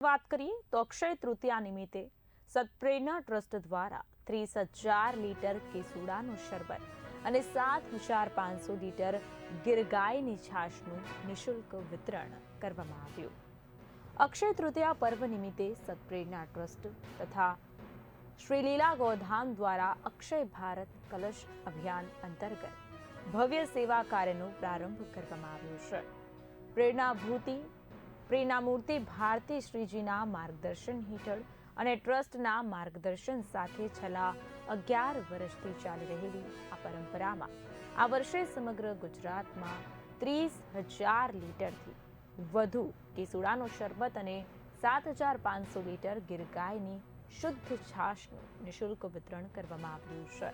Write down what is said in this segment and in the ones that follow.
વાત કરીએ તો અક્ષય તૃતીયા નિમિત્તે સત્પ્રેરણા ટ્રસ્ટ દ્વારા 30,000 લીટર કેસુડાનું શરબત અને 7,500 લીટર ગીર ગાયની છાશનું નિઃશુલ્ક વિતરણ કરવામાં આવ્યું. અક્ષય તૃતીયા પર્વ નિમિત્તે સત્પ્રેરણા ટ્રસ્ટ તથા શ્રી લીલા ગોધામ દ્વારા અક્ષય ભારત કલશ અભિયાન અંતર્ગત ભવ્ય સેવા કાર્યનો પ્રારંભ કરવામાં આવ્યો છે. પ્રેરણામૂર્તિ ભારતી શ્રીજીના માર્ગદર્શન હેઠળ અને ટ્રસ્ટના માર્ગદર્શન સાથે છેલ્લા 11 વર્ષથી ચાલી રહેલી આ પરંપરામાં આ વર્ષે સમગ્ર ગુજરાતમાં 30,000 લીટરથી વધુ કેસુડાનો શરબત અને 7,500 લીટર ગીર ગાયની શુદ્ધ છાશનું નિઃશુલ્ક વિતરણ કરવામાં આવ્યું છે.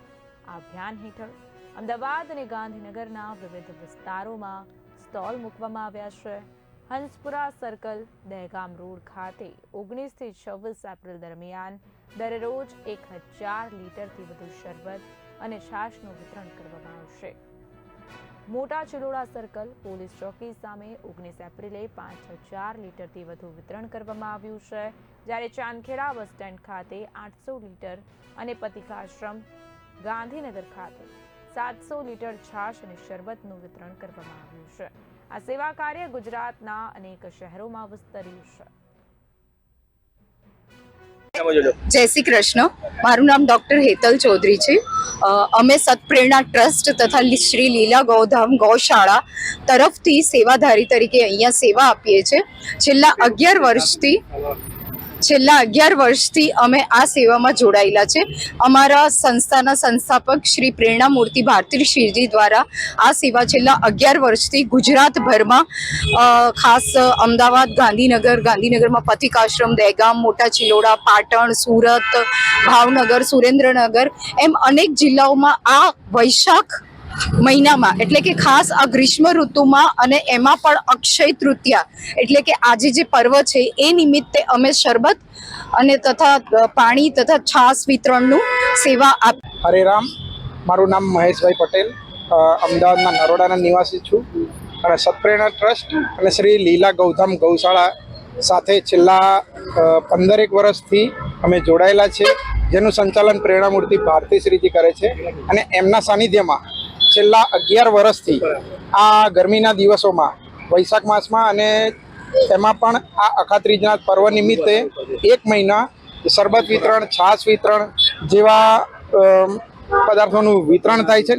આ અભિયાન હેઠળ અમદાવાદ અને ગાંધીનગરના વિવિધ વિસ્તારોમાં સ્ટોલ મૂકવામાં આવ્યા છે. હંસપુરા સર્કલ, દહેગામ રોડ ખાતે 19 થી 26 એપ્રિલ દરમિયાન દરરોજ 1,000 લીટરથી વધુ શરબત અને છાશનું વિતરણ કરવામાં આવશે. મોટા ચિલોડા સર્કલ, પોલીસ ચોકી સામે 19 એપ્રિલે 5,000 લીટરથી વધુ વિતરણ કરવામાં આવ્યું છે, જ્યારે ચાંદખેડા બસ સ્ટેન્ડ ખાતે 800 લીટર અને પતિકાશ્રમ ગાંધીનગર ખાતે 700 લીટર છાશ અને શરબતનું વિતરણ કરવામાં આવ્યું છે. આ સેવા કાર્ય ગુજરાતના અનેક શહેરોમાં વિસ્તર્યું છે. જય શ્રી કૃષ્ણ. મારું નામ ડોક્ટર હેતલ ચૌધરી છે. અમે સત્પ્રેરણા ટ્રસ્ટ તથા શ્રી લીલા ગોધામ ગૌશાળા તરફથી સેવાધારી તરીકે અહીંયા સેવા આપીએ છીએ. છેલ્લા 11 વર્ષથી અમે આ સેવામાં જોડાયેલા છે. અમારા સંસ્થાના સંસ્થાપક શ્રી પ્રેરણામૂર્તિ ભારતી શ્રીજી દ્વારા આ સેવા છેલ્લા 11 વર્ષથી ગુજરાતભરમાં ખાસ અમદાવાદ, ગાંધીનગરમાં પથિકાશ્રમ, દહેગામ, મોટા ચિલોડા, પાટણ, સુરત, ભાવનગર, સુરેન્દ્રનગર એમ અનેક જિલ્લાઓમાં આ વૈશાખ મહિનામાં એટલે કે ખાસ આ ગ્રીષ્મ ઋતુમાં અને એમાં પણ અક્ષય તૃતીયા એટલે કે આજે જે પર્વ છે એ નિમિત્તે અમે શરબત અને તથા પાણી તથા છાશ વિતરણનું સેવા આપી. હરે રામ. મારું નામ મહેશભાઈ પટેલ, અમદાવાદના નરોડાના નિવાસી છું અને સત્પ્રેરણા ટ્રસ્ટ અને શ્રી લીલા ગૌધામ ગૌશાળા સાથે છેલ્લા 15 વર્ષથી અમે જોડાયેલા છે, જેનું સંચાલન પ્રેરણામૂર્તિ ભારતી શ્રીજી કરે છે. અને એમના સાનિધ્યમાં છેલ્લા 11 વર્ષથી આ ગરમીના દિવસોમાં વૈશાખ માસમાં અને એમાં પણ આ અખાત્રીજના પર્વ નિમિત્તે 1 મહિના શરબત વિતરણ, છાશ વિતરણ જેવા પદાર્થોનું વિતરણ થાય છે,